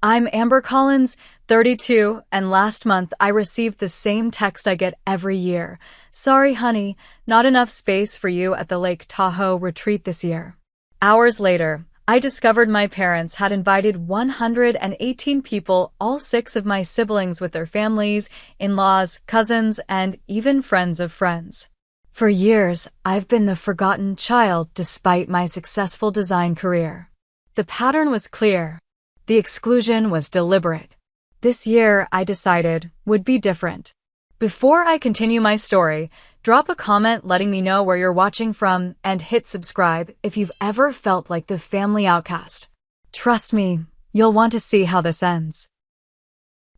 I'm Amber Collins, 32, and last month I received the same text I get every year. Sorry, honey, not enough space for you at the Lake Tahoe retreat this year. Hours later, I discovered my parents had invited 118 people, all 6 of my siblings with their families, in-laws, cousins, and even friends of friends. For years, I've been the forgotten child despite my successful design career. The pattern was clear. The exclusion was deliberate. This year, I decided, would be different. Before I continue my story, drop a comment letting me know where you're watching from and hit subscribe if you've ever felt like the family outcast. Trust me, you'll want to see how this ends.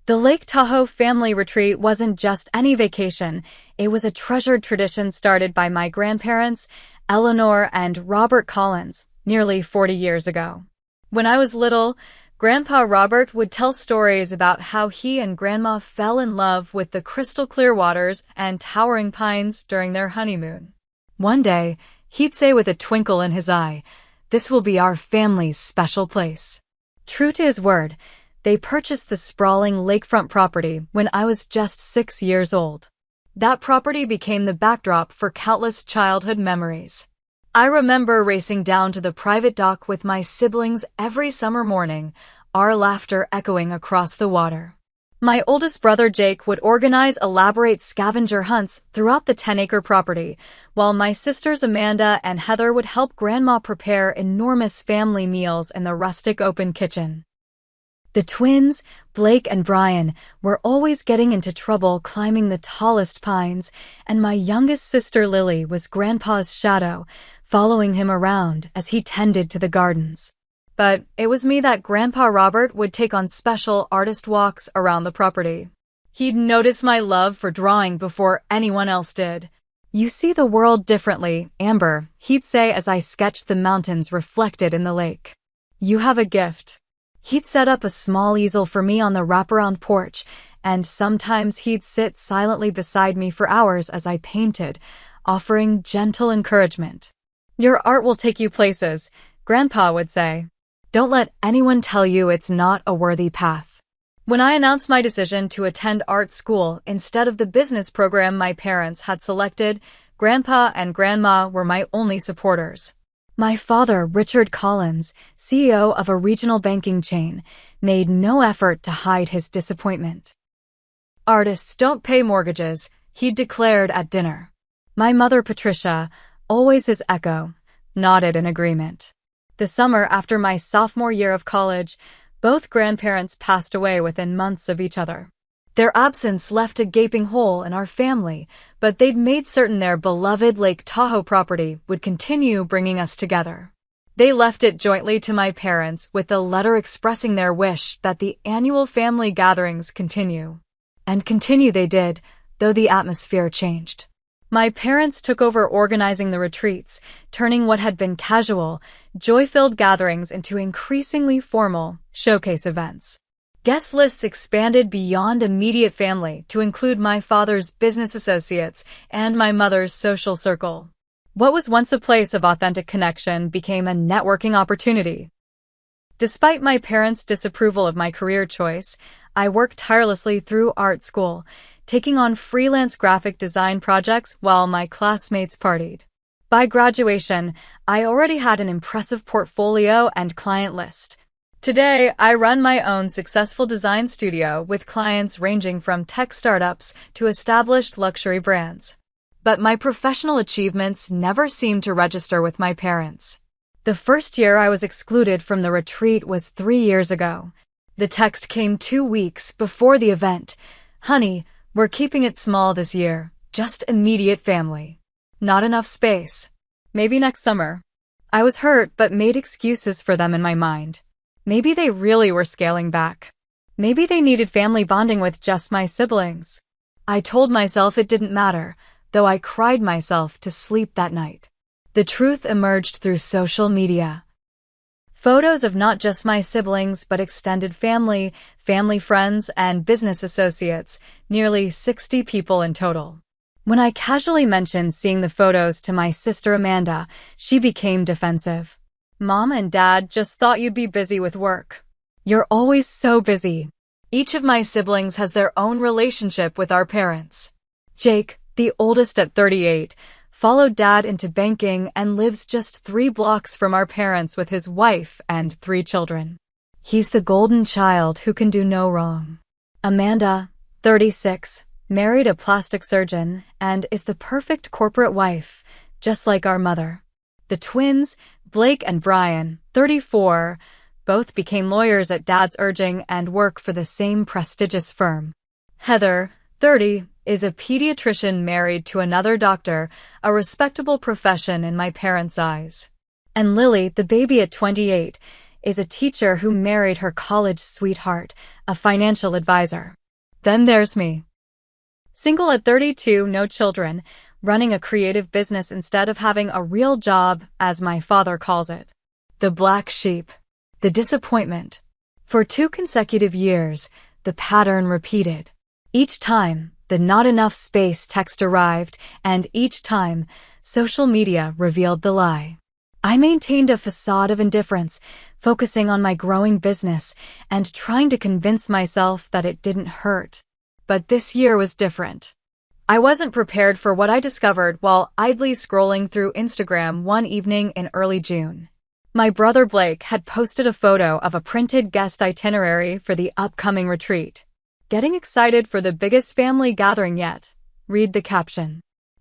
The Lake Tahoe family retreat wasn't just any vacation. It was a treasured tradition started by my grandparents, Eleanor and Robert Collins, nearly 40 years ago. When I was little, Grandpa Robert would tell stories about how he and Grandma fell in love with the crystal clear waters and towering pines during their honeymoon. One day, he'd say with a twinkle in his eye, "This will be our family's special place." True to his word, they purchased the sprawling lakefront property when I was just 6 years old. That property became the backdrop for countless childhood memories. I remember racing down to the private dock with my siblings every summer morning, our laughter echoing across the water. My oldest brother Jake would organize elaborate scavenger hunts throughout the 10-acre property, while my sisters Amanda and Heather would help Grandma prepare enormous family meals in the rustic open kitchen. The twins, Blake and Brian, were always getting into trouble climbing the tallest pines, and my youngest sister Lily was Grandpa's shadow, following him around as he tended to the gardens. But it was me that Grandpa Robert would take on special artist walks around the property. He'd notice my love for drawing before anyone else did. "You see the world differently, Amber," he'd say as I sketched the mountains reflected in the lake. "You have a gift." He'd set up a small easel for me on the wraparound porch, and sometimes he'd sit silently beside me for hours as I painted, offering gentle encouragement. "Your art will take you places," Grandpa would say. "Don't let anyone tell you it's not a worthy path." When I announced my decision to attend art school instead of the business program my parents had selected, Grandpa and Grandma were my only supporters. My father, Richard Collins, CEO of a regional banking chain, made no effort to hide his disappointment. "Artists don't pay mortgages," he declared at dinner. My mother, Patricia, always his echo, nodded in agreement. The summer after my sophomore year of college, both grandparents passed away within months of each other. Their absence left a gaping hole in our family, but they'd made certain their beloved Lake Tahoe property would continue bringing us together. They left it jointly to my parents with a letter expressing their wish that the annual family gatherings continue. And continue they did, though the atmosphere changed. My parents took over organizing the retreats, turning what had been casual, joy-filled gatherings into increasingly formal showcase events. Guest lists expanded beyond immediate family to include my father's business associates and my mother's social circle. What was once a place of authentic connection became a networking opportunity. Despite my parents' disapproval of my career choice, I worked tirelessly through art school, taking on freelance graphic design projects while my classmates partied. By graduation, I already had an impressive portfolio and client list. Today, I run my own successful design studio with clients ranging from tech startups to established luxury brands. But my professional achievements never seemed to register with my parents. The first year I was excluded from the retreat was 3 years ago. The text came 2 weeks before the event. "Honey, we're keeping it small this year, just immediate family. Not enough space. Maybe next summer." I was hurt but made excuses for them in my mind. Maybe they really were scaling back. Maybe they needed family bonding with just my siblings. I told myself it didn't matter, though I cried myself to sleep that night. The truth emerged through social media. Photos of not just my siblings but extended family, family friends, and business associates, nearly 60 people in total. When I casually mentioned seeing the photos to my sister Amanda, she became defensive. "Mom and Dad just thought you'd be busy with work." You're always so busy. Each of my siblings has their own relationship with our parents. Jake, the oldest at 38, followed Dad into banking and lives just 3 blocks from our parents with his wife and 3 children. He's the golden child who can do no wrong. Amanda, 36, married a plastic surgeon and is the perfect corporate wife, just like our mother. The twins, Blake and Brian, 34, both became lawyers at Dad's urging and work for the same prestigious firm. Heather, 30, is a pediatrician married to another doctor, a respectable profession in my parents' eyes. And Lily, the baby at 28, is a teacher who married her college sweetheart, a financial advisor. Then there's me. Single at 32, no children, running a creative business instead of having a real job, as my father calls it. The black sheep. The disappointment. For 2 consecutive years, the pattern repeated. Each time, the not enough space text arrived, and each time, social media revealed the lie. I maintained a facade of indifference, focusing on my growing business and trying to convince myself that it didn't hurt. But this year was different. I wasn't prepared for what I discovered while idly scrolling through Instagram one evening in early June. My brother Blake had posted a photo of a printed guest itinerary for the upcoming retreat. Getting excited for the biggest family gathering yet. Read the caption.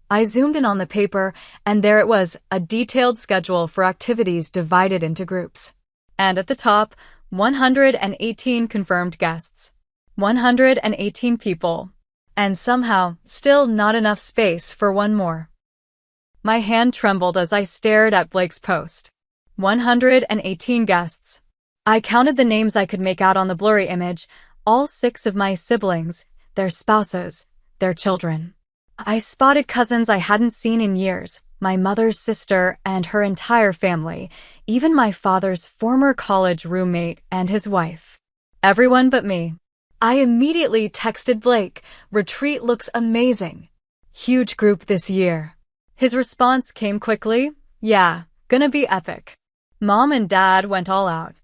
I zoomed in on the paper, and there it was, a detailed schedule for activities divided into groups. And at the top, 118 confirmed guests. 118 people. And somehow, still not enough space for one more. My hand trembled as I stared at Blake's post. 118 guests. I counted the names I could make out on the blurry image, all 6 of my siblings, their spouses, their children. I spotted cousins I hadn't seen in years, my mother's sister and her entire family, even my father's former college roommate and his wife. Everyone but me. I immediately texted Blake, "Retreat looks amazing. Huge group this year." His response came quickly, "Yeah, gonna be epic." Mom and Dad went all out.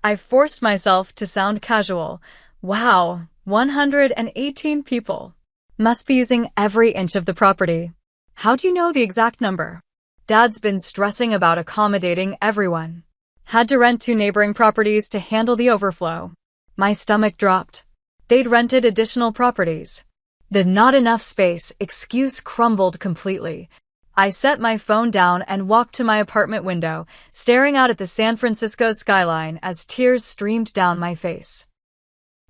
I forced myself to sound casual. Wow, 118 people. Must be using every inch of the property. How do you know the exact number? Dad's been stressing about accommodating everyone. Had to rent 2 neighboring properties to handle the overflow. My stomach dropped. They'd rented additional properties. The not enough space excuse crumbled completely. I set my phone down and walked to my apartment window, staring out at the San Francisco skyline as tears streamed down my face.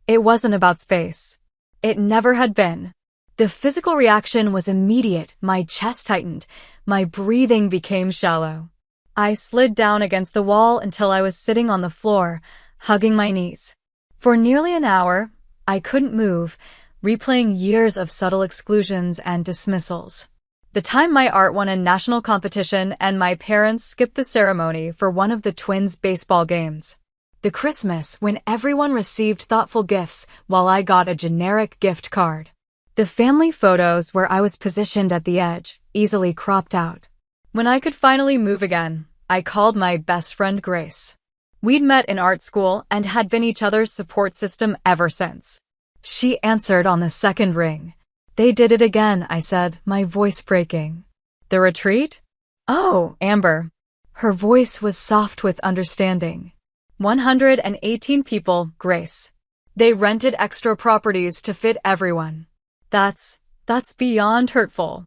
It wasn't about space. It never had been. The physical reaction was immediate. My chest tightened. My breathing became shallow. I slid down against the wall until I was sitting on the floor, hugging my knees. For nearly an hour, I couldn't move, replaying years of subtle exclusions and dismissals. The time my art won a national competition and my parents skipped the ceremony for one of the twins' baseball games. The Christmas when everyone received thoughtful gifts while I got a generic gift card. The family photos where I was positioned at the edge, easily cropped out. When I could finally move again, I called my best friend Grace. We'd met in art school and had been each other's support system ever since. She answered on the second ring. "They did it again," I said, my voice breaking. "The retreat?" "Oh, Amber." Her voice was soft with understanding. 118 people, Grace. They rented extra properties to fit everyone. That's beyond hurtful.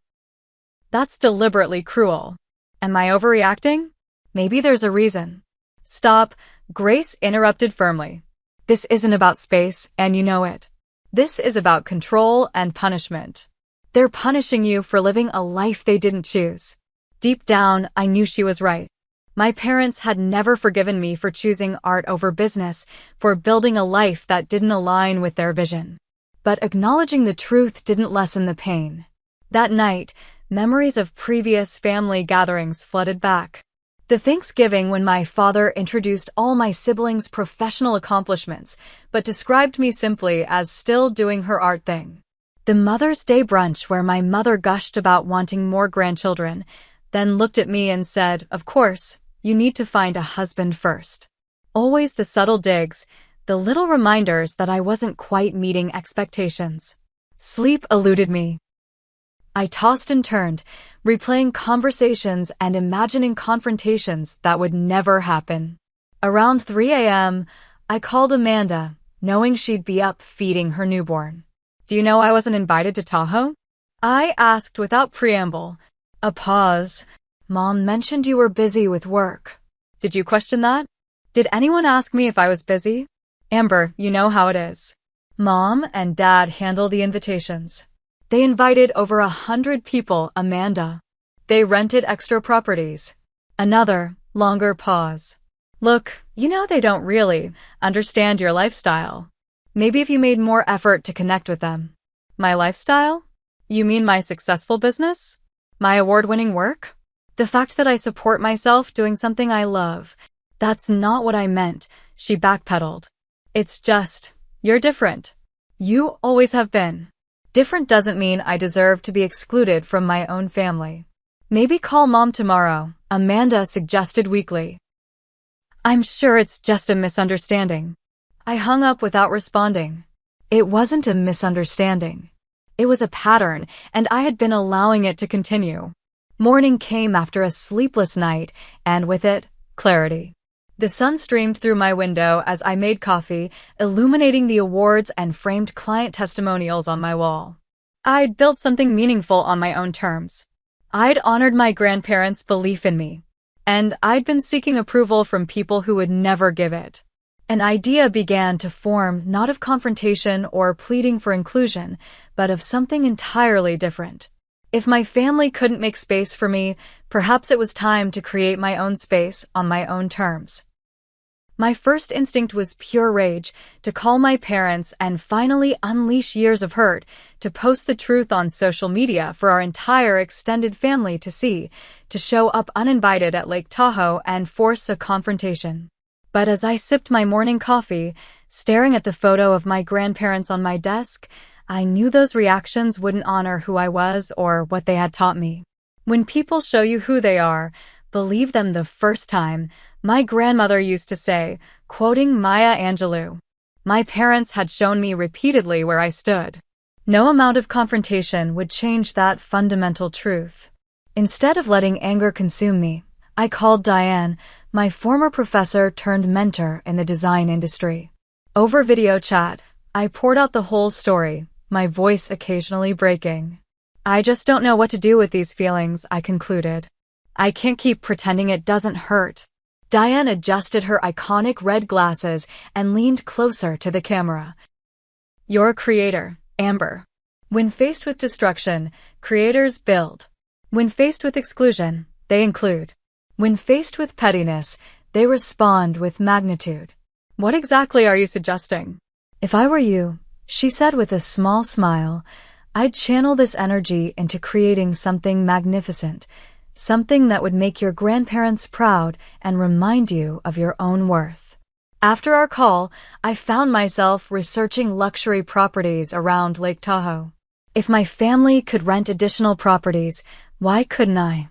That's deliberately cruel. Am I overreacting? Maybe there's a reason. Stop, Grace interrupted firmly. This isn't about space, and you know it. This is about control and punishment. They're punishing you for living a life they didn't choose. Deep down, I knew she was right. My parents had never forgiven me for choosing art over business, for building a life that didn't align with their vision. But acknowledging the truth didn't lessen the pain. That night, memories of previous family gatherings flooded back. The Thanksgiving when my father introduced all my siblings' professional accomplishments, but described me simply as still doing her art thing. The Mother's Day brunch where my mother gushed about wanting more grandchildren, then looked at me and said, "Of course, you need to find a husband first." Always the subtle digs, the little reminders that I wasn't quite meeting expectations. Sleep eluded me. I tossed and turned, replaying conversations and imagining confrontations that would never happen. Around 3 a.m., I called Amanda, knowing she'd be up feeding her newborn. "Do you know I wasn't invited to Tahoe?" I asked without preamble. A pause. "Mom mentioned you were busy with work." "Did you question that?" "Did anyone ask me if I was busy?" "Amber, you know how it is. Mom and Dad handle the invitations. They invited over 100 people, Amanda. They rented extra properties." Another, longer pause. "Look, you know they don't really understand your lifestyle. Maybe if you made more effort to connect with them." "My lifestyle? You mean my successful business? My award-winning work? The fact that I support myself doing something I love? That's not what I meant," she backpedaled. "It's just, you're different. You always have been. Different doesn't mean I deserve to be excluded from my own family." "Maybe call Mom tomorrow," Amanda suggested weakly. "I'm sure it's just a misunderstanding." I hung up without responding. It wasn't a misunderstanding. It was a pattern, and I had been allowing it to continue. Morning came after a sleepless night, and with it, clarity. The sun streamed through my window as I made coffee, illuminating the awards and framed client testimonials on my wall. I'd built something meaningful on my own terms. I'd honored my grandparents' belief in me, and I'd been seeking approval from people who would never give it. An idea began to form, not of confrontation or pleading for inclusion, but of something entirely different. If my family couldn't make space for me, perhaps it was time to create my own space on my own terms. My first instinct was pure rage, to call my parents and finally unleash years of hurt, to post the truth on social media for our entire extended family to see, to show up uninvited at Lake Tahoe and force a confrontation. But as I sipped my morning coffee, staring at the photo of my grandparents on my desk, I knew those reactions wouldn't honor who I was or what they had taught me. When people show you who they are, believe them the first time, my grandmother used to say, quoting Maya Angelou. My parents had shown me repeatedly where I stood. No amount of confrontation would change that fundamental truth. Instead of letting anger consume me, I called Diane, my former professor turned mentor in the design industry. Over video chat, I poured out the whole story, my voice occasionally breaking. "I just don't know what to do with these feelings," I concluded. "I can't keep pretending it doesn't hurt." Diane adjusted her iconic red glasses and leaned closer to the camera. "You're a creator, Amber. When faced with destruction, creators build. When faced with exclusion, they include. When faced with pettiness, they respond with magnitude. What exactly are you suggesting?" "If I were you," she said with a small smile, "I'd channel this energy into creating something magnificent, something that would make your grandparents proud and remind you of your own worth." After our call, I found myself researching luxury properties around Lake Tahoe. If my family could rent additional properties, why couldn't I?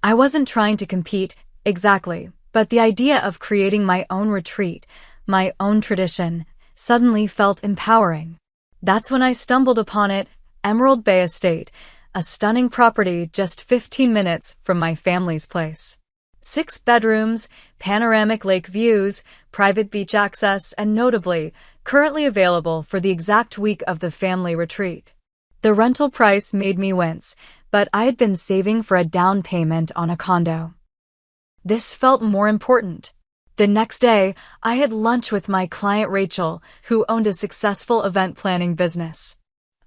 I wasn't trying to compete, exactly, but the idea of creating my own retreat, my own tradition, suddenly felt empowering. That's when I stumbled upon it, Emerald Bay Estate, a stunning property just 15 minutes from my family's place. 6 bedrooms, panoramic lake views, private beach access, and notably, currently available for the exact week of the family retreat. The rental price made me wince, but I had been saving for a down payment on a condo. This felt more important. The next day, I had lunch with my client Rachel, who owned a successful event planning business.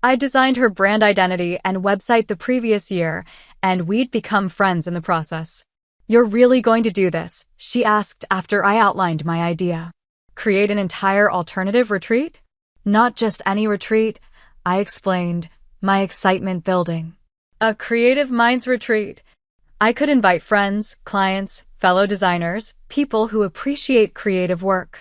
I designed her brand identity and website the previous year, and we'd become friends in the process. "You're really going to do this?" she asked after I outlined my idea. "Create an entire alternative retreat?" "Not just any retreat," I explained, my excitement building. "A Creative Minds retreat. I could invite friends, clients, fellow designers, people who appreciate creative work.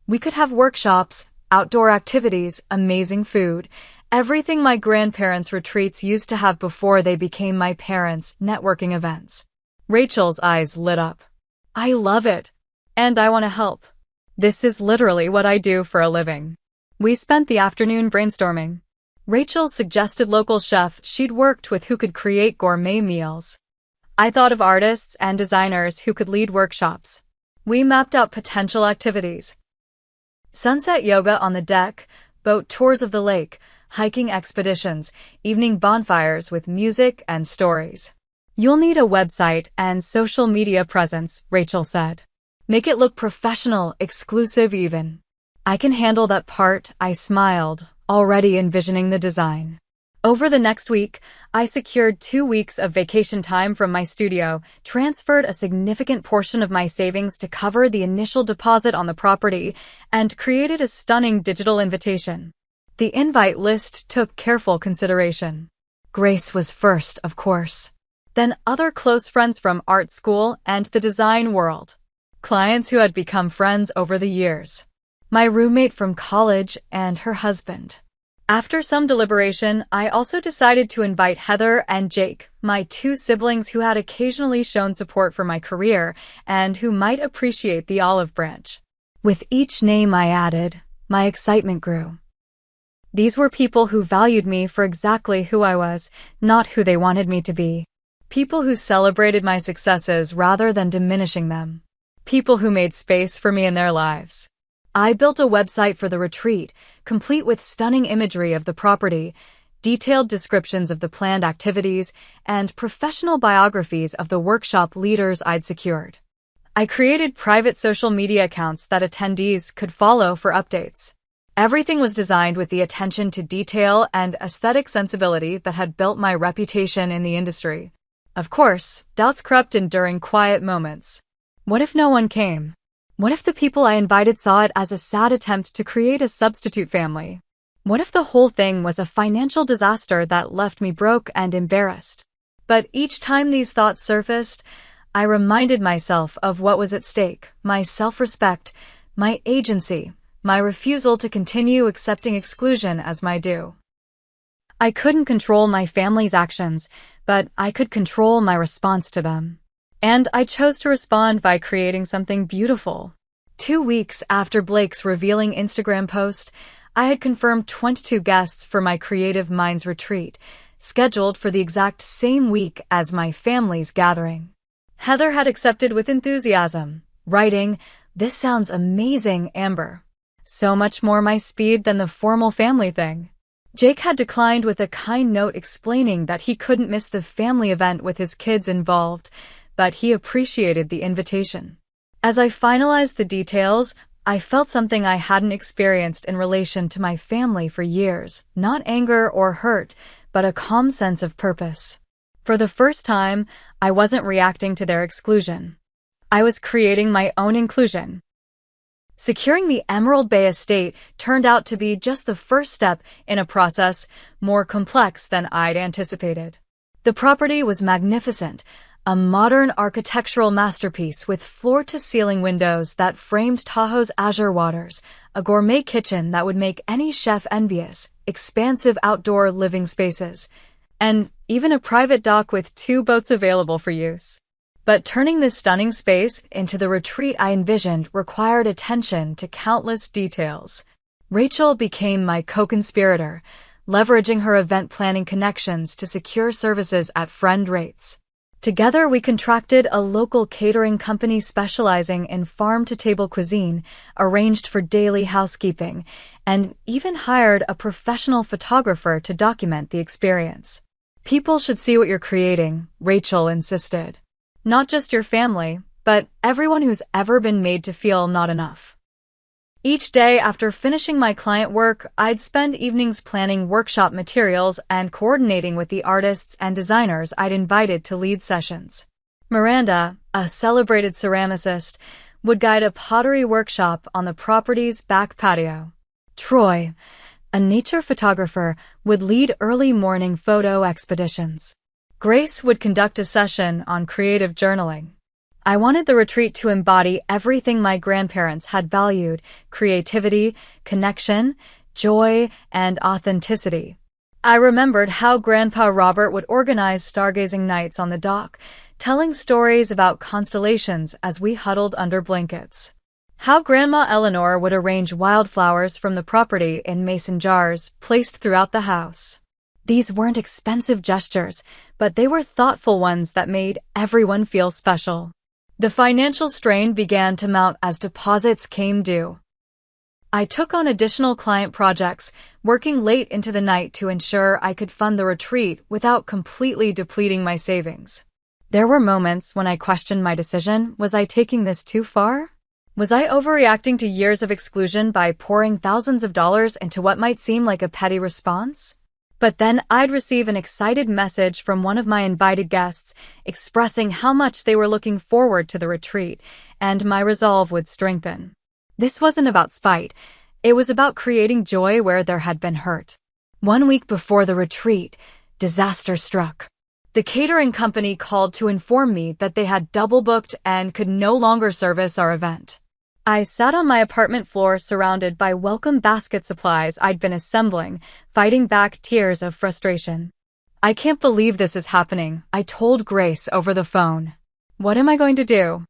We could have workshops, outdoor activities, amazing food, everything my grandparents' retreats used to have before they became my parents' networking events." Rachel's eyes lit up. "I love it. And I want to help." This is literally what I do for a living. We spent the afternoon brainstorming. Rachel suggested local chef she'd worked with who could create gourmet meals. I thought of artists and designers who could lead workshops. We mapped out potential activities. Sunset yoga on the deck, boat tours of the lake, hiking expeditions, evening bonfires with music and stories. You'll need a website and social media presence, Rachel said. Make it look professional, exclusive even. I can handle that part, I smiled, already envisioning the design. Over the next week, I secured 2 weeks of vacation time from my studio, transferred a significant portion of my savings to cover the initial deposit on the property, and created a stunning digital invitation. The invite list took careful consideration. Grace was first, of course. Then other close friends from art school and the design world. Clients who had become friends over the years. My roommate from college and her husband. After some deliberation, I also decided to invite Heather and Jake, my 2 siblings who had occasionally shown support for my career and who might appreciate the olive branch. With each name I added, my excitement grew. These were people who valued me for exactly who I was, not who they wanted me to be. People who celebrated my successes rather than diminishing them. People who made space for me in their lives. I built a website for the retreat, complete with stunning imagery of the property, detailed descriptions of the planned activities, and professional biographies of the workshop leaders I'd secured. I created private social media accounts that attendees could follow for updates. Everything was designed with the attention to detail and aesthetic sensibility that had built my reputation in the industry. Of course, doubts crept in during quiet moments. What if no one came? What if the people I invited saw it as a sad attempt to create a substitute family? What if the whole thing was a financial disaster that left me broke and embarrassed? But each time these thoughts surfaced, I reminded myself of what was at stake, my self-respect, my agency, my refusal to continue accepting exclusion as my due. I couldn't control my family's actions, but I could control my response to them. And I chose to respond by creating something beautiful. 2 weeks after Blake's revealing Instagram post, I had confirmed 22 guests for my Creative Minds retreat, scheduled for the exact same week as my family's gathering. Heather had accepted with enthusiasm, writing, "This sounds amazing, Amber. So much more my speed than the formal family thing." Jake had declined with a kind note explaining that he couldn't miss the family event with his kids involved, but he appreciated the invitation. As I finalized the details, I felt something I hadn't experienced in relation to my family for years, not anger or hurt, but a calm sense of purpose. For the first time, I wasn't reacting to their exclusion. I was creating my own inclusion. Securing the Emerald Bay estate turned out to be just the first step in a process more complex than I'd anticipated. The property was magnificent, a modern architectural masterpiece with floor-to-ceiling windows that framed Tahoe's azure waters, a gourmet kitchen that would make any chef envious, expansive outdoor living spaces, and even a private dock with 2 boats available for use. But turning this stunning space into the retreat I envisioned required attention to countless details. Rachel became my co-conspirator, leveraging her event planning connections to secure services at friend rates. Together, we contracted a local catering company specializing in farm-to-table cuisine, arranged for daily housekeeping, and even hired a professional photographer to document the experience. People should see what you're creating, Rachel insisted. Not just your family, but everyone who's ever been made to feel not enough. Each day after finishing my client work, I'd spend evenings planning workshop materials and coordinating with the artists and designers I'd invited to lead sessions. Miranda, a celebrated ceramicist, would guide a pottery workshop on the property's back patio. Troy, a nature photographer, would lead early morning photo expeditions. Grace would conduct a session on creative journaling. I wanted the retreat to embody everything my grandparents had valued: creativity, connection, joy, and authenticity. I remembered how Grandpa Robert would organize stargazing nights on the dock, telling stories about constellations as we huddled under blankets. How Grandma Eleanor would arrange wildflowers from the property in mason jars placed throughout the house. These weren't expensive gestures, but they were thoughtful ones that made everyone feel special. The financial strain began to mount as deposits came due. I took on additional client projects, working late into the night to ensure I could fund the retreat without completely depleting my savings. There were moments when I questioned my decision. Was I taking this too far? Was I overreacting to years of exclusion by pouring thousands of dollars into what might seem like a petty response? But then I'd receive an excited message from one of my invited guests expressing how much they were looking forward to the retreat, and my resolve would strengthen. This wasn't about spite. It was about creating joy where there had been hurt. 1 week before the retreat, disaster struck. The catering company called to inform me that they had double booked and could no longer service our event. I sat on my apartment floor surrounded by welcome basket supplies I'd been assembling, fighting back tears of frustration. I can't believe this is happening, I told Grace over the phone. What am I going to do?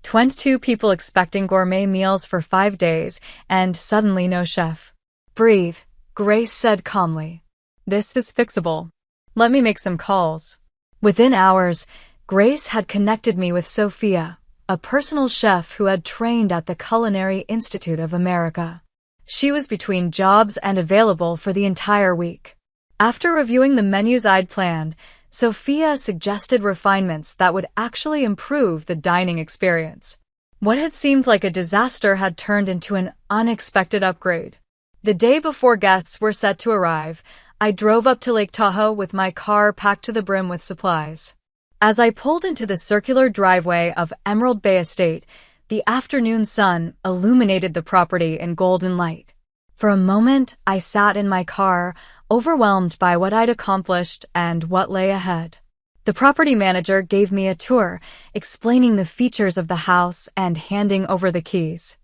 22 people expecting gourmet meals for 5 days, and suddenly no chef. Breathe, Grace said calmly. This is fixable. Let me make some calls. Within hours, Grace had connected me with Sophia, a personal chef who had trained at the Culinary Institute of America. She was between jobs and available for the entire week. After reviewing the menus I'd planned, Sophia suggested refinements that would actually improve the dining experience. What had seemed like a disaster had turned into an unexpected upgrade. The day before guests were set to arrive, I drove up to Lake Tahoe with my car packed to the brim with supplies. As I pulled into the circular driveway of Emerald Bay Estate, the afternoon sun illuminated the property in golden light. For a moment, I sat in my car, overwhelmed by what I'd accomplished and what lay ahead. The property manager gave me a tour, explaining the features of the house and handing over the keys.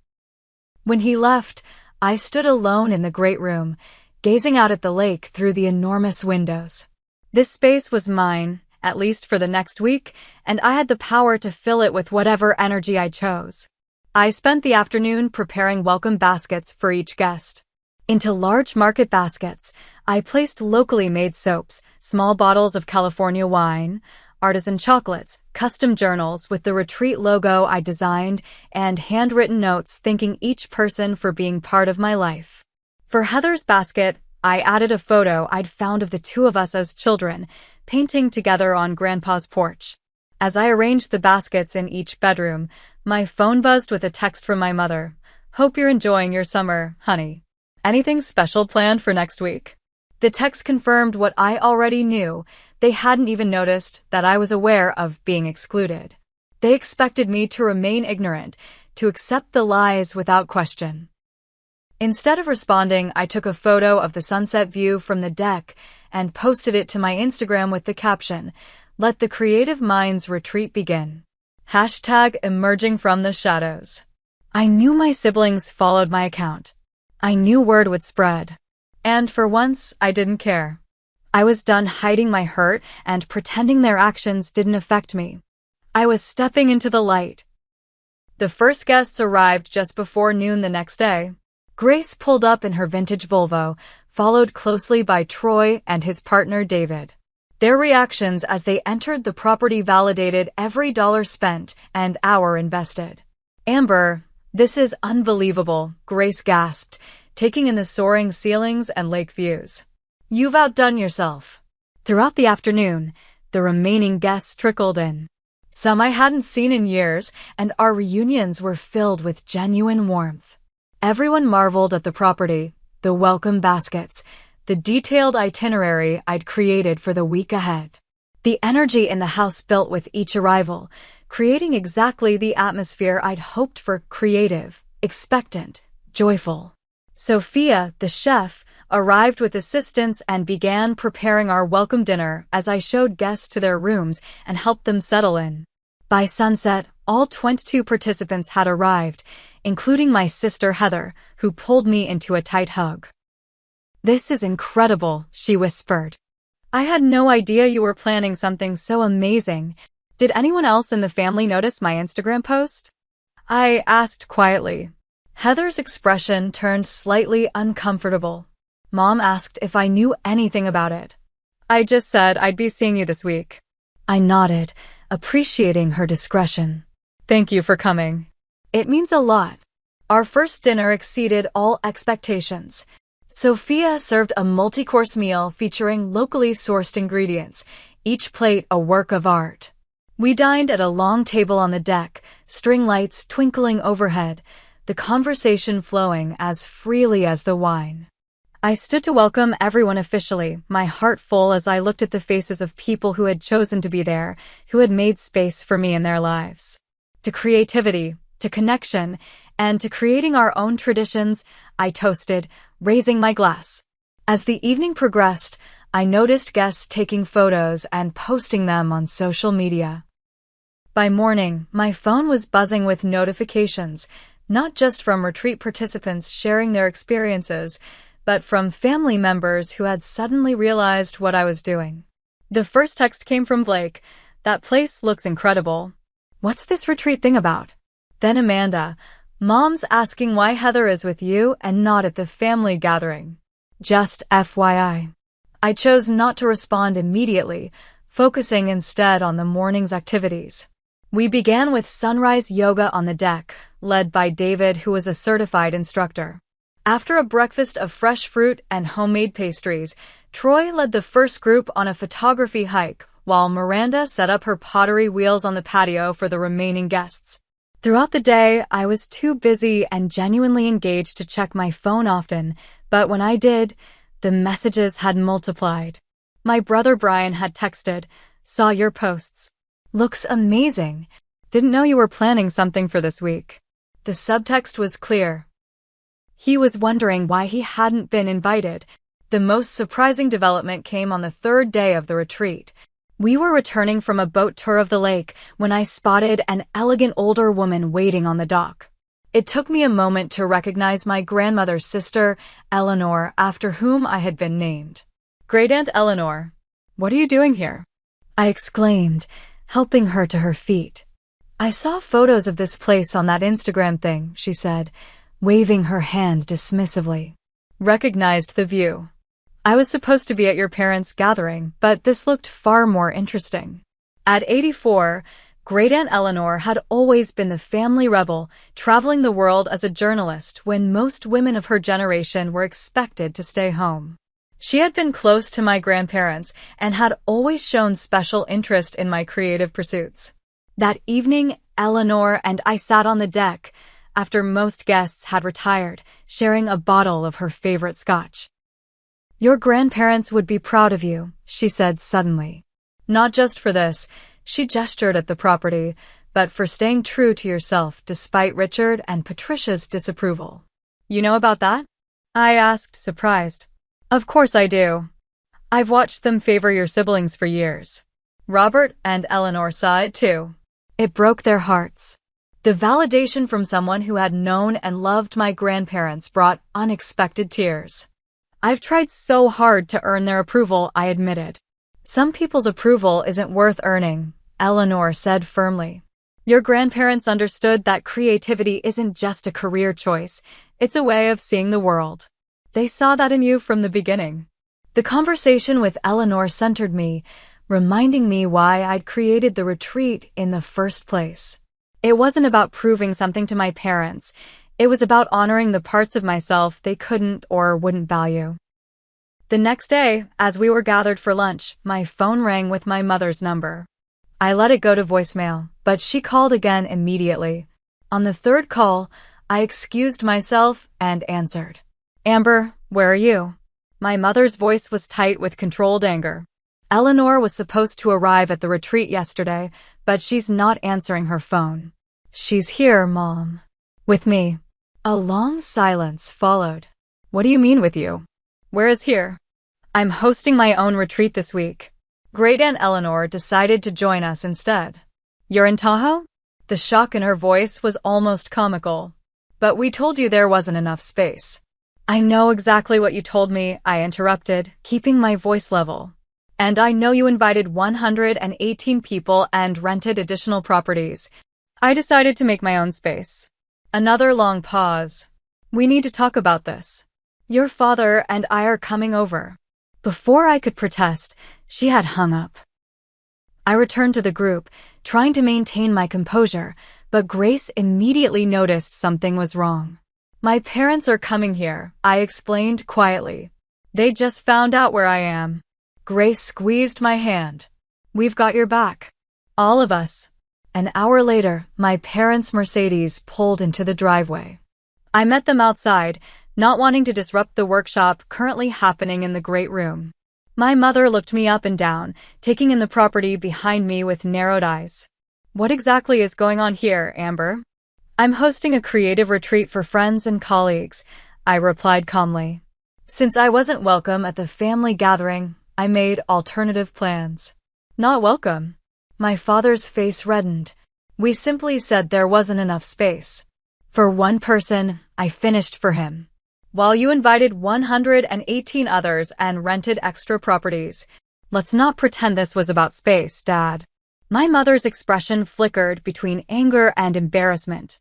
When he left, I stood alone in the great room, gazing out at the lake through the enormous windows. This space was mine, at least for the next week, and I had the power to fill it with whatever energy I chose. I spent the afternoon preparing welcome baskets for each guest. Into large market baskets, I placed locally made soaps, small bottles of California wine, artisan chocolates, custom journals with the retreat logo I designed, and handwritten notes thanking each person for being part of my life. For Heather's basket, I added a photo I'd found of the two of us as children, painting together on Grandpa's porch. As I arranged the baskets in each bedroom, my phone buzzed with a text from my mother. Hope you're enjoying your summer, honey. Anything special planned for next week? The text confirmed what I already knew. They hadn't even noticed that I was aware of being excluded. They expected me to remain ignorant, to accept the lies without question. Instead of responding, I took a photo of the sunset view from the deck and posted it to my Instagram with the caption, "Let the creative minds retreat begin." #emerging from the shadows. I knew my siblings followed my account. I knew word would spread. And for once, I didn't care. I was done hiding my hurt and pretending their actions didn't affect me. I was stepping into the light. The first guests arrived just before noon the next day. Grace pulled up in her vintage Volvo, followed closely by Troy and his partner David. Their reactions as they entered the property validated every dollar spent and hour invested. "Amber, this is unbelievable," Grace gasped, taking in the soaring ceilings and lake views. "You've outdone yourself." Throughout the afternoon, the remaining guests trickled in. Some I hadn't seen in years, and our reunions were filled with genuine warmth. Everyone marveled at the property, the welcome baskets, the detailed itinerary I'd created for the week ahead. The energy in the house built with each arrival, creating exactly the atmosphere I'd hoped for: creative, expectant, joyful. Sophia, the chef, arrived with assistants and began preparing our welcome dinner as I showed guests to their rooms and helped them settle in. By sunset, all 22 participants had arrived, including my sister Heather, who pulled me into a tight hug. "This is incredible," she whispered. "I had no idea you were planning something so amazing. Did anyone else in the family notice my Instagram post?" I asked quietly. Heather's expression turned slightly uncomfortable. Mom asked if I knew anything about it. I just said I'd be seeing you this week. I nodded, appreciating her discretion. Thank you for coming. It means a lot. Our first dinner exceeded all expectations. Sophia served a multi-course meal featuring locally sourced ingredients, each plate a work of art. We dined at a long table on the deck, string lights twinkling overhead, the conversation flowing as freely as the wine. I stood to welcome everyone officially, my heart full as I looked at the faces of people who had chosen to be there, who had made space for me in their lives. To creativity, to connection, and to creating our own traditions, I toasted, raising my glass. As the evening progressed, I noticed guests taking photos and posting them on social media. By morning, my phone was buzzing with notifications, not just from retreat participants sharing their experiences, but from family members who had suddenly realized what I was doing. The first text came from Blake. That place looks incredible. What's this retreat thing about? Then Amanda. Mom's asking why Heather is with you and not at the family gathering. Just FYI. I chose not to respond immediately, focusing instead on the morning's activities. We began with sunrise yoga on the deck, led by David, who was a certified instructor. After a breakfast of fresh fruit and homemade pastries, Troy led the first group on a photography hike, while Miranda set up her pottery wheels on the patio for the remaining guests. Throughout the day, I was too busy and genuinely engaged to check my phone often, but when I did, the messages had multiplied. My brother Brian had texted, "Saw your posts. Looks amazing. Didn't know you were planning something for this week." The subtext was clear. He was wondering why he hadn't been invited. The most surprising development came on the third day of the retreat. We were returning from a boat tour of the lake when I spotted an elegant older woman waiting on the dock. It took me a moment to recognize my grandmother's sister, Eleanor, after whom I had been named. "Great Aunt Eleanor, what are you doing here?" I exclaimed, helping her to her feet. "I saw photos of this place on that Instagram thing," she said, waving her hand dismissively. Recognized the view. "I was supposed to be at your parents' gathering, but this looked far more interesting." At 84, Great Aunt Eleanor had always been the family rebel, traveling the world as a journalist when most women of her generation were expected to stay home. She had been close to my grandparents and had always shown special interest in my creative pursuits. That evening, Eleanor and I sat on the deck, after most guests had retired, sharing a bottle of her favorite scotch. "Your grandparents would be proud of you," she said suddenly. "Not just for this," she gestured at the property, "but for staying true to yourself despite Richard and Patricia's disapproval." "You know about that?" I asked, surprised. "Of course I do. I've watched them favor your siblings for years." Robert and Eleanor saw it too. It broke their hearts. The validation from someone who had known and loved my grandparents brought unexpected tears. "I've tried so hard to earn their approval," I admitted. "Some people's approval isn't worth earning," Eleanor said firmly. "Your grandparents understood that creativity isn't just a career choice, it's a way of seeing the world. They saw that in you from the beginning." The conversation with Eleanor centered me, reminding me why I'd created the retreat in the first place. It wasn't about proving something to my parents. It was about honoring the parts of myself they couldn't or wouldn't value. The next day, as we were gathered for lunch, my phone rang with my mother's number. I let it go to voicemail, but she called again immediately. On the third call, I excused myself and answered. "Amber, where are you?" My mother's voice was tight with controlled anger. "Eleanor was supposed to arrive at the retreat yesterday, but she's not answering her phone." "She's here, Mom." "With me." A long silence followed. "What do you mean with you? Where is here?" "I'm hosting my own retreat this week. Great Aunt Eleanor decided to join us instead." "You're in Tahoe?" The shock in her voice was almost comical. "But we told you there wasn't enough space." "I know exactly what you told me," I interrupted, keeping my voice level. "And I know you invited 118 people and rented additional properties." I decided to make my own space. Another long pause. We need to talk about this. Your father and I are coming over. Before I could protest, she had hung up. I returned to the group, trying to maintain my composure, but Grace immediately noticed something was wrong. My parents are coming here, I explained quietly. They just found out where I am. Grace squeezed my hand. We've got your back. All of us. An hour later, my parents' Mercedes pulled into the driveway. I met them outside, not wanting to disrupt the workshop currently happening in the great room. My mother looked me up and down, taking in the property behind me with narrowed eyes. What exactly is going on here, Amber? I'm hosting a creative retreat for friends and colleagues, I replied calmly. Since I wasn't welcome at the family gathering, I made alternative plans. Not welcome. My father's face reddened. We simply said there wasn't enough space. For one person, I finished for him. While you invited 118 others and rented extra properties. Let's not pretend this was about space, Dad. My mother's expression flickered between anger and embarrassment.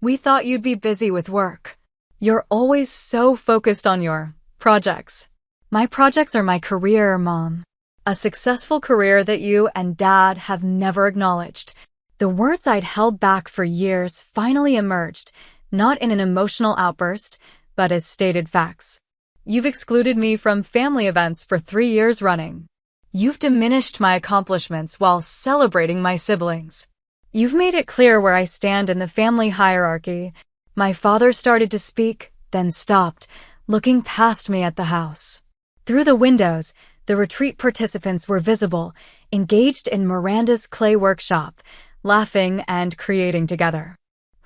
We thought you'd be busy with work. You're always so focused on your projects. My projects are my career, Mom. A successful career that you and Dad have never acknowledged. The words I'd held back for years finally emerged, not in an emotional outburst, but as stated facts. You've excluded me from family events for 3 years running. You've diminished my accomplishments while celebrating my siblings. You've made it clear where I stand in the family hierarchy. My father started to speak, then stopped, looking past me at the house. Through the windows, the retreat participants were visible, engaged in Miranda's clay workshop, laughing and creating together.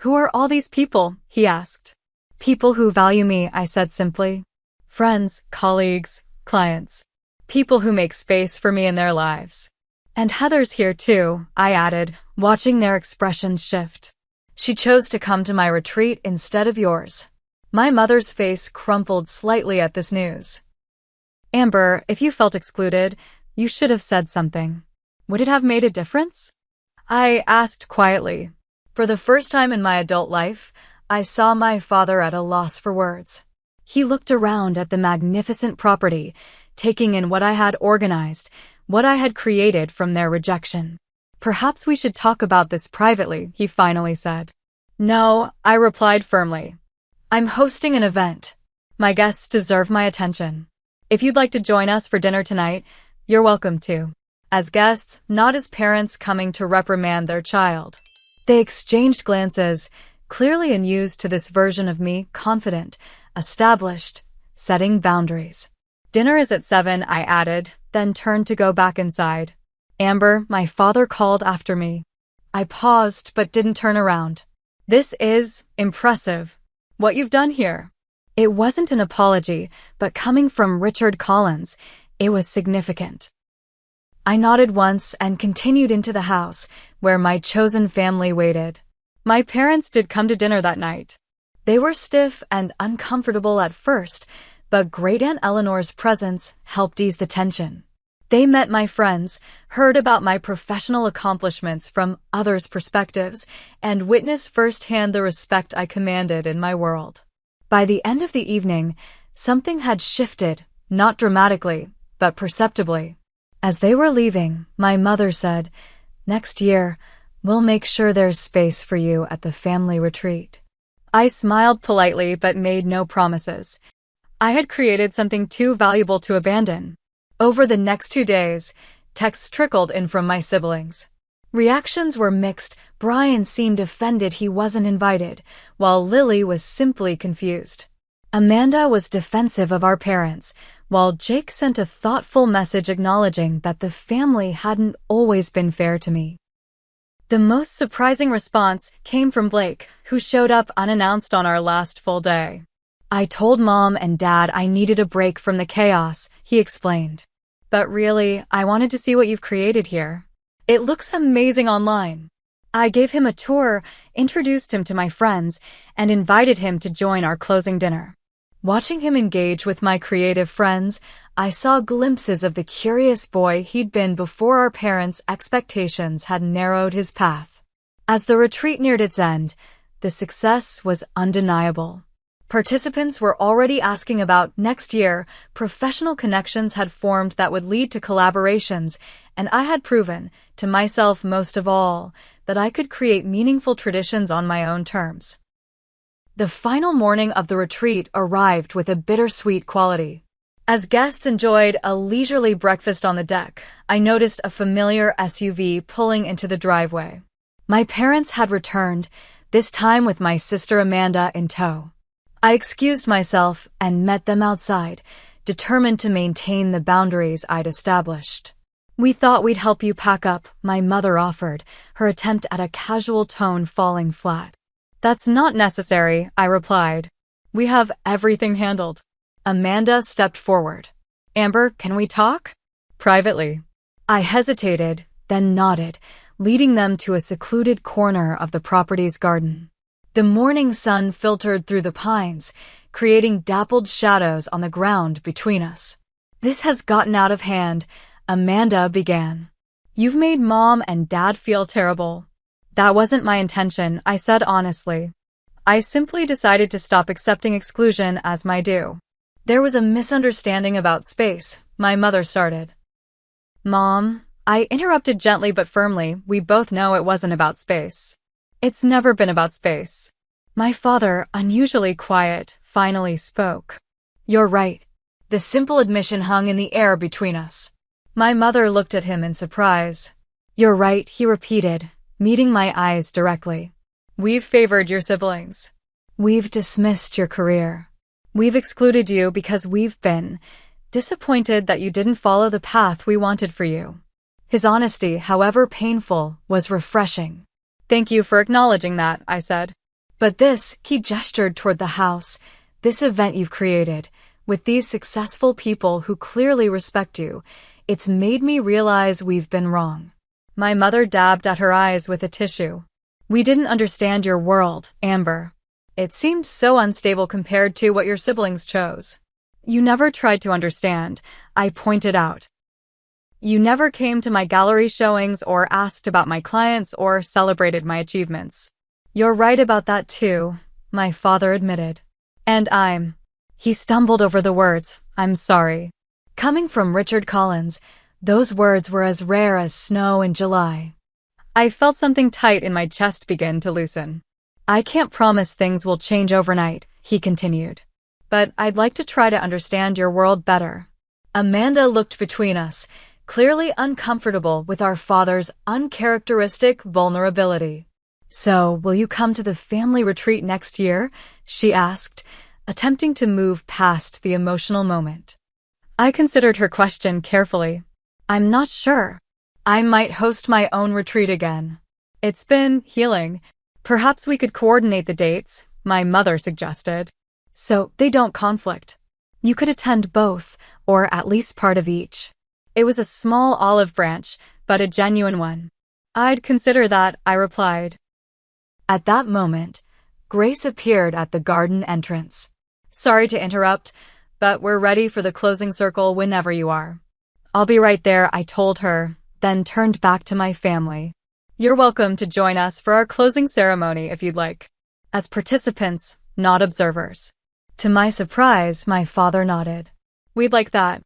Who are all these people? He asked. People who value me, I said simply. Friends, colleagues, clients. People who make space for me in their lives. And Heather's here too, I added, watching their expressions shift. She chose to come to my retreat instead of yours. My mother's face crumpled slightly at this news. Amber, if you felt excluded, you should have said something. Would it have made a difference? I asked quietly. For the first time in my adult life, I saw my father at a loss for words. He looked around at the magnificent property, taking in what I had organized, what I had created from their rejection. Perhaps we should talk about this privately, he finally said. No, I replied firmly. I'm hosting an event. My guests deserve my attention. If you'd like to join us for dinner tonight, you're welcome to. As guests, not as parents coming to reprimand their child. They exchanged glances, clearly unused to this version of me, confident, established, setting boundaries. Dinner is at 7, I added, then turned to go back inside. Amber, my father called after me. I paused but didn't turn around. This is impressive. What you've done here. It wasn't an apology, but coming from Richard Collins, it was significant. I nodded once and continued into the house, where my chosen family waited. My parents did come to dinner that night. They were stiff and uncomfortable at first, but Great Aunt Eleanor's presence helped ease the tension. They met my friends, heard about my professional accomplishments from others' perspectives, and witnessed firsthand the respect I commanded in my world. By the end of the evening, something had shifted, not dramatically, but perceptibly. As they were leaving, my mother said, "Next year, we'll make sure there's space for you at the family retreat." I smiled politely but made no promises. I had created something too valuable to abandon. Over the next 2 days, texts trickled in from my siblings. Reactions were mixed. Brian seemed offended he wasn't invited, while Lily was simply confused. Amanda was defensive of our parents, while Jake sent a thoughtful message acknowledging that the family hadn't always been fair to me. The most surprising response came from Blake, who showed up unannounced on our last full day. I told Mom and Dad I needed a break from the chaos, he explained. But really, I wanted to see what you've created here. It looks amazing online. I gave him a tour, introduced him to my friends, and invited him to join our closing dinner. Watching him engage with my creative friends, I saw glimpses of the curious boy he'd been before our parents' expectations had narrowed his path. As the retreat neared its end, the success was undeniable. Participants were already asking about next year, professional connections had formed that would lead to collaborations, and I had proven, to myself most of all, that I could create meaningful traditions on my own terms. The final morning of the retreat arrived with a bittersweet quality. As guests enjoyed a leisurely breakfast on the deck, I noticed a familiar SUV pulling into the driveway. My parents had returned, this time with my sister Amanda in tow. I excused myself and met them outside, determined to maintain the boundaries I'd established. "We thought we'd help you pack up," my mother offered, her attempt at a casual tone falling flat. "That's not necessary," I replied. "We have everything handled." Amanda stepped forward. "Amber, can we talk?" "Privately." I hesitated, then nodded, leading them to a secluded corner of the property's garden. The morning sun filtered through the pines, creating dappled shadows on the ground between us. "This has gotten out of hand," Amanda began. "You've made Mom and Dad feel terrible." "That wasn't my intention," I said honestly. "I simply decided to stop accepting exclusion as my due." "There was a misunderstanding about space," my mother started. "Mom," I interrupted gently but firmly, "we both know it wasn't about space. It's never been about space." My father, unusually quiet, finally spoke. "You're right." The simple admission hung in the air between us. My mother looked at him in surprise. "You're right," he repeated, meeting my eyes directly. "We've favored your siblings. We've dismissed your career. We've excluded you because we've been disappointed that you didn't follow the path we wanted for you." His honesty, however painful, was refreshing. "Thank you for acknowledging that," I said. "But this," he gestured toward the house, "this event you've created, with these successful people who clearly respect you, it's made me realize we've been wrong." My mother dabbed at her eyes with a tissue. "We didn't understand your world, Amber. It seemed so unstable compared to what your siblings chose." "You never tried to understand," I pointed out. "You never came to my gallery showings or asked about my clients or celebrated my achievements." "You're right about that too," my father admitted. "And he stumbled over the words, "I'm sorry." Coming from Richard Collins, those words were as rare as snow in July. I felt something tight in my chest begin to loosen. "I can't promise things will change overnight," he continued. "But I'd like to try to understand your world better." Amanda looked between us, clearly uncomfortable with our father's uncharacteristic vulnerability. "So, will you come to the family retreat next year?" she asked, attempting to move past the emotional moment. I considered her question carefully. "I'm not sure. I might host my own retreat again. It's been healing. Perhaps we could coordinate the dates," my mother suggested, "so they don't conflict. You could attend both, or at least part of each." It was a small olive branch, but a genuine one. "I'd consider that," I replied. At that moment, Grace appeared at the garden entrance. "Sorry to interrupt, but we're ready for the closing circle whenever you are." "I'll be right there," I told her, then turned back to my family. "You're welcome to join us for our closing ceremony if you'd like." As participants, not observers. To my surprise, my father nodded. "We'd like that."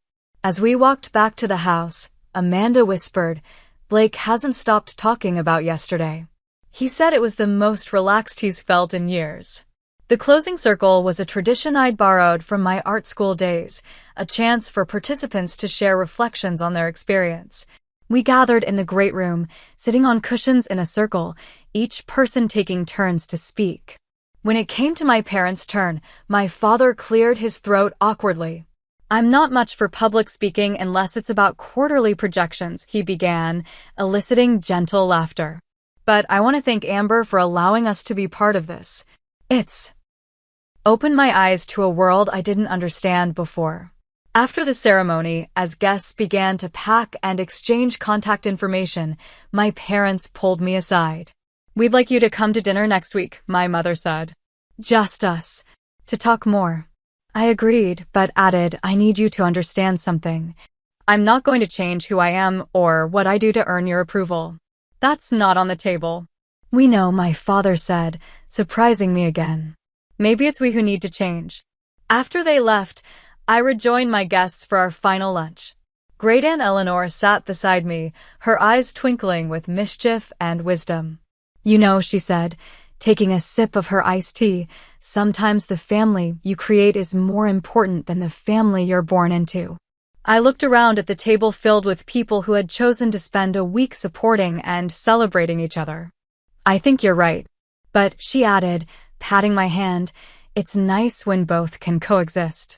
As we walked back to the house, Amanda whispered, "Blake hasn't stopped talking about yesterday. He said it was the most relaxed he's felt in years." The closing circle was a tradition I'd borrowed from my art school days, a chance for participants to share reflections on their experience. We gathered in the great room, sitting on cushions in a circle, each person taking turns to speak. When it came to my parents' turn, my father cleared his throat awkwardly. "I'm not much for public speaking unless it's about quarterly projections," he began, eliciting gentle laughter. "But I want to thank Amber for allowing us to be part of this. It's opened my eyes to a world I didn't understand before." After the ceremony, as guests began to pack and exchange contact information, my parents pulled me aside. "We'd like you to come to dinner next week," my mother said. "Just us. To talk more." I agreed, but added, "I need you to understand something. I'm not going to change who I am or what I do to earn your approval. That's not on the table." "We know," my father said, surprising me again. "Maybe it's we who need to change." After they left, I rejoined my guests for our final lunch. Great Aunt Eleanor sat beside me, her eyes twinkling with mischief and wisdom. "You know," she said, taking a sip of her iced tea, "sometimes the family you create is more important than the family you're born into." I looked around at the table filled with people who had chosen to spend a week supporting and celebrating each other. "I think you're right. But," she added, patting my hand, "it's nice when both can coexist.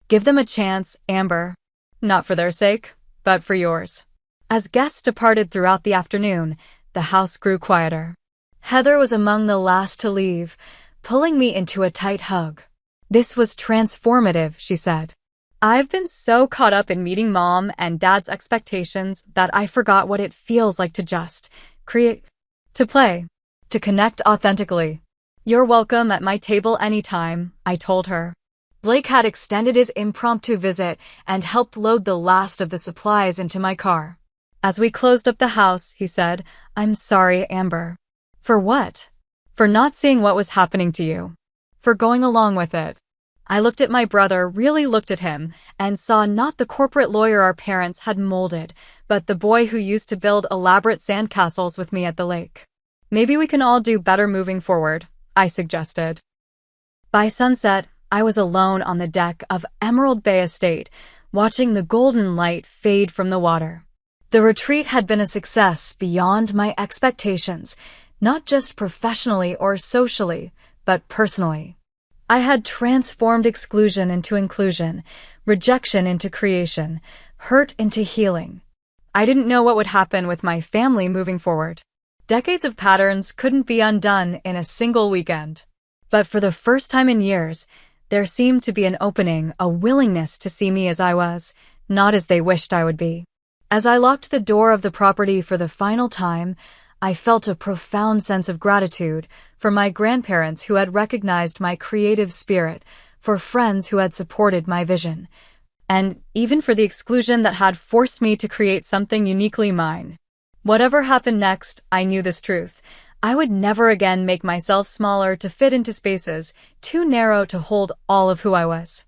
Give them a chance, Amber. Not for their sake, but for yours." As guests departed throughout the afternoon, the house grew quieter. Heather was among the last to leave, pulling me into a tight hug. "This was transformative," she said. "I've been so caught up in meeting Mom and Dad's expectations that I forgot what it feels like to just create, to play, to connect authentically." "You're welcome at my table anytime," I told her. Blake had extended his impromptu visit and helped load the last of the supplies into my car. As we closed up the house, he said, "I'm sorry, Amber." "For what?" "For not seeing what was happening to you. For going along with it." I looked at my brother, really looked at him, and saw not the corporate lawyer our parents had molded, but the boy who used to build elaborate sandcastles with me at the lake. "Maybe we can all do better moving forward," I suggested. By sunset, I was alone on the deck of Emerald Bay Estate, watching the golden light fade from the water. The retreat had been a success beyond my expectations, not just professionally or socially, but personally. I had transformed exclusion into inclusion, rejection into creation, hurt into healing. I didn't know what would happen with my family moving forward. Decades of patterns couldn't be undone in a single weekend. But for the first time in years, there seemed to be an opening, a willingness to see me as I was, not as they wished I would be. As I locked the door of the property for the final time, I felt a profound sense of gratitude for my grandparents who had recognized my creative spirit, for friends who had supported my vision, and even for the exclusion that had forced me to create something uniquely mine. Whatever happened next, I knew this truth. I would never again make myself smaller to fit into spaces too narrow to hold all of who I was.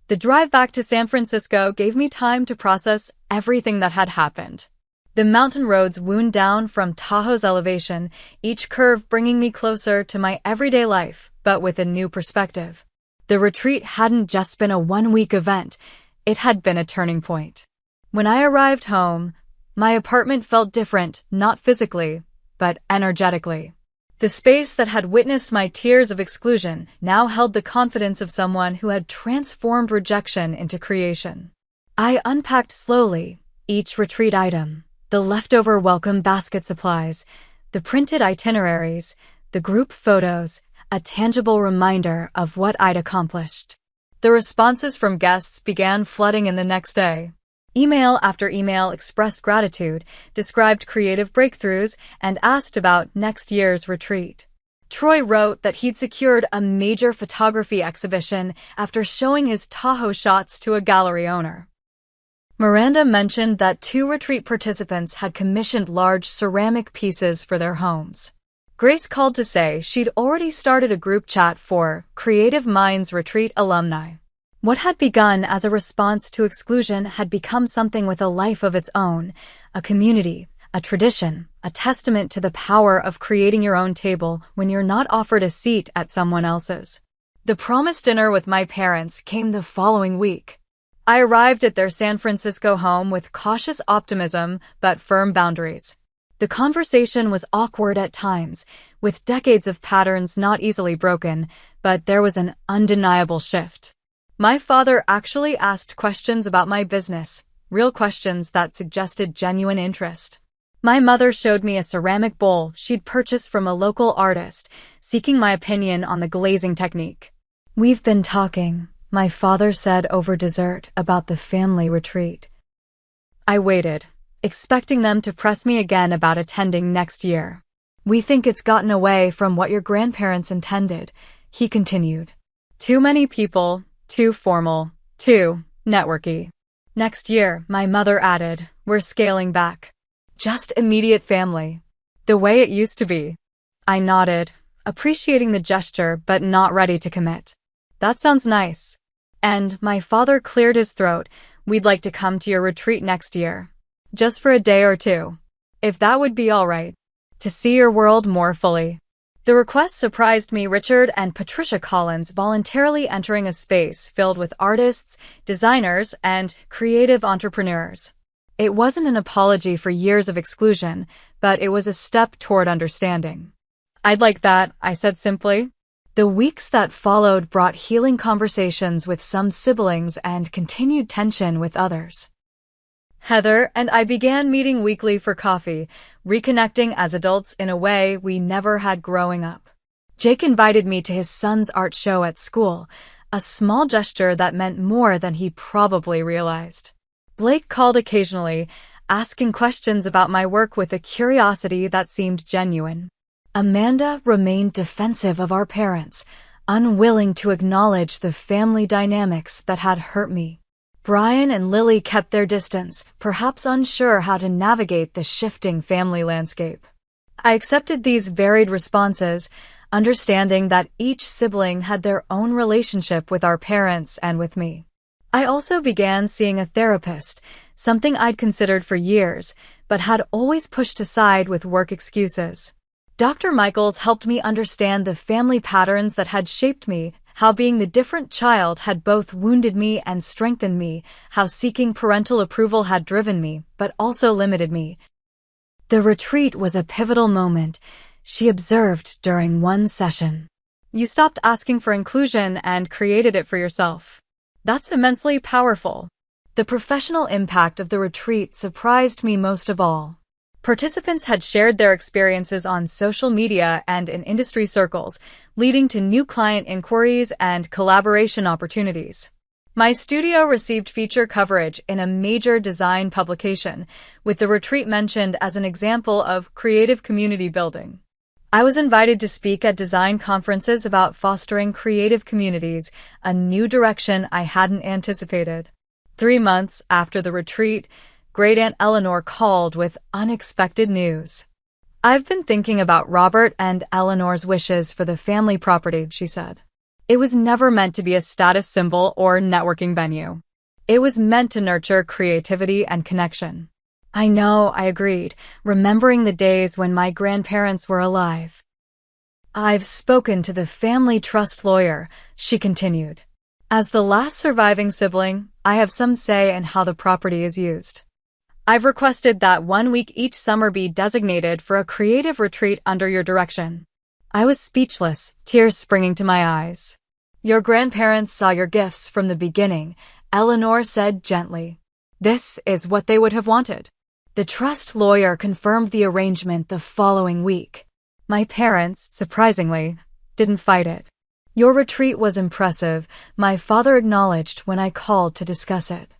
The drive back to San Francisco gave me time to process everything that had happened. The mountain roads wound down from Tahoe's elevation, each curve bringing me closer to my everyday life, but with a new perspective. The retreat hadn't just been a one-week event, it had been a turning point. When I arrived home, my apartment felt different, not physically, but energetically. The space that had witnessed my tears of exclusion now held the confidence of someone who had transformed rejection into creation. I unpacked slowly, each retreat item, the leftover welcome basket supplies, the printed itineraries, the group photos, a tangible reminder of what I'd accomplished. The responses from guests began flooding in the next day. Email after email expressed gratitude, described creative breakthroughs, and asked about next year's retreat. Troy wrote that he'd secured a major photography exhibition after showing his Tahoe shots to a gallery owner. Miranda mentioned that 2 retreat participants had commissioned large ceramic pieces for their homes. Grace called to say she'd already started a group chat for Creative Minds Retreat alumni. What had begun as a response to exclusion had become something with a life of its own, a community, a tradition, a testament to the power of creating your own table when you're not offered a seat at someone else's. The promised dinner with my parents came the following week. I arrived at their San Francisco home with cautious optimism but firm boundaries. The conversation was awkward at times, with decades of patterns not easily broken, but there was an undeniable shift. My father actually asked questions about my business, real questions that suggested genuine interest. My mother showed me a ceramic bowl she'd purchased from a local artist, seeking my opinion on the glazing technique. "We've been talking," my father said over dessert, "about the family retreat." I waited, expecting them to press me again about attending next year. "We think it's gotten away from what your grandparents intended," he continued. "Too many people, too formal, too networky." "Next year," my mother added, "we're scaling back. Just immediate family." The way it used to be. I nodded, appreciating the gesture but not ready to commit. That sounds nice. And my father cleared his throat. We'd like to come to your retreat next year. Just for a day or two. If that would be all right. To see your world more fully. The request surprised me. Richard and Patricia Collins voluntarily entering a space filled with artists, designers, and creative entrepreneurs. It wasn't an apology for years of exclusion, but it was a step toward understanding. I'd like that, I said simply. The weeks that followed brought healing conversations with some siblings and continued tension with others. Heather and I began meeting weekly for coffee, reconnecting as adults in a way we never had growing up. Jake invited me to his son's art show at school, a small gesture that meant more than he probably realized. Blake called occasionally, asking questions about my work with a curiosity that seemed genuine. Amanda remained defensive of our parents, unwilling to acknowledge the family dynamics that had hurt me. Brian and Lily kept their distance, perhaps unsure how to navigate the shifting family landscape. I accepted these varied responses, understanding that each sibling had their own relationship with our parents and with me. I also began seeing a therapist, something I'd considered for years, but had always pushed aside with work excuses. Dr. Michaels helped me understand the family patterns that had shaped me, how being the different child had both wounded me and strengthened me, how seeking parental approval had driven me, but also limited me. The retreat was a pivotal moment, she observed during one session. You stopped asking for inclusion and created it for yourself. That's immensely powerful. The professional impact of the retreat surprised me most of all. Participants had shared their experiences on social media and in industry circles, leading to new client inquiries and collaboration opportunities. My studio received feature coverage in a major design publication, with the retreat mentioned as an example of creative community building. I was invited to speak at design conferences about fostering creative communities, a new direction I hadn't anticipated. 3 months after the retreat, Great Aunt Eleanor called with unexpected news. I've been thinking about Robert and Eleanor's wishes for the family property, she said. It was never meant to be a status symbol or networking venue. It was meant to nurture creativity and connection. I know, I agreed, remembering the days when my grandparents were alive. I've spoken to the family trust lawyer, she continued. As the last surviving sibling, I have some say in how the property is used. I've requested that 1 week each summer be designated for a creative retreat under your direction. I was speechless, tears springing to my eyes. Your grandparents saw your gifts from the beginning, Eleanor said gently. This is what they would have wanted. The trust lawyer confirmed the arrangement the following week. My parents, surprisingly, didn't fight it. Your retreat was impressive, my father acknowledged when I called to discuss it.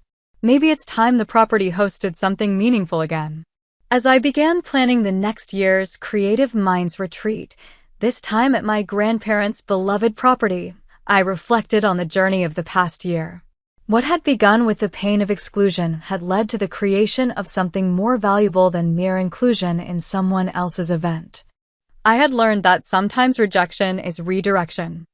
Maybe it's time the property hosted something meaningful again. As I began planning the next year's Creative Minds retreat, this time at my grandparents' beloved property, I reflected on the journey of the past year. What had begun with the pain of exclusion had led to the creation of something more valuable than mere inclusion in someone else's event. I had learned that sometimes rejection is redirection.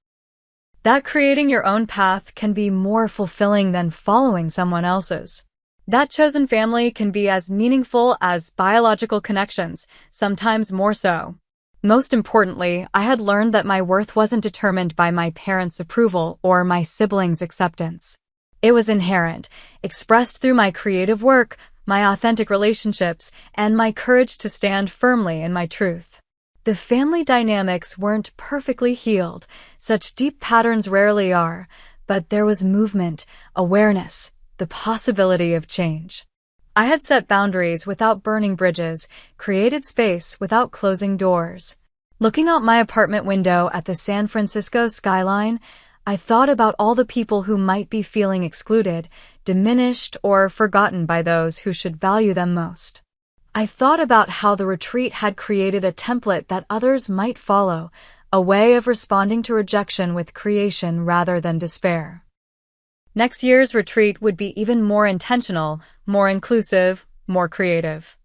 That creating your own path can be more fulfilling than following someone else's. That chosen family can be as meaningful as biological connections, sometimes more so. Most importantly, I had learned that my worth wasn't determined by my parents' approval or my siblings' acceptance. It was inherent, expressed through my creative work, my authentic relationships, and my courage to stand firmly in my truth. The family dynamics weren't perfectly healed, such deep patterns rarely are, but there was movement, awareness, the possibility of change. I had set boundaries without burning bridges, created space without closing doors. Looking out my apartment window at the San Francisco skyline, I thought about all the people who might be feeling excluded, diminished, or forgotten by those who should value them most. I thought about how the retreat had created a template that others might follow, a way of responding to rejection with creation rather than despair. Next year's retreat would be even more intentional, more inclusive, more creative.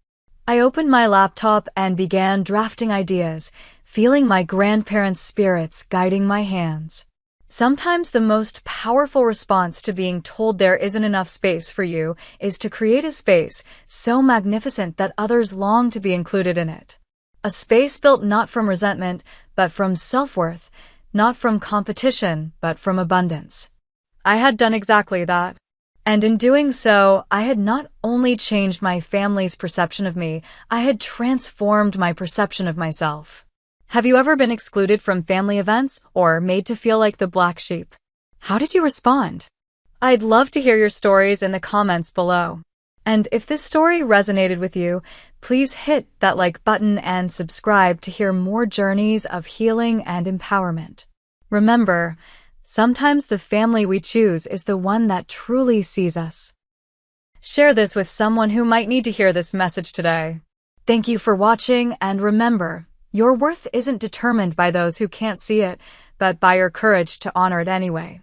I opened my laptop and began drafting ideas, feeling my grandparents' spirits guiding my hands. Sometimes the most powerful response to being told there isn't enough space for you is to create a space so magnificent that others long to be included in it. A space built not from resentment, but from self-worth, not from competition, but from abundance. I had done exactly that. And in doing so, I had not only changed my family's perception of me, I had transformed my perception of myself. Have you ever been excluded from family events or made to feel like the black sheep? How did you respond? I'd love to hear your stories in the comments below. And if this story resonated with you, please hit that like button and subscribe to hear more journeys of healing and empowerment. Remember, sometimes the family we choose is the one that truly sees us. Share this with someone who might need to hear this message today. Thank you for watching, and remember, your worth isn't determined by those who can't see it, but by your courage to honor it anyway.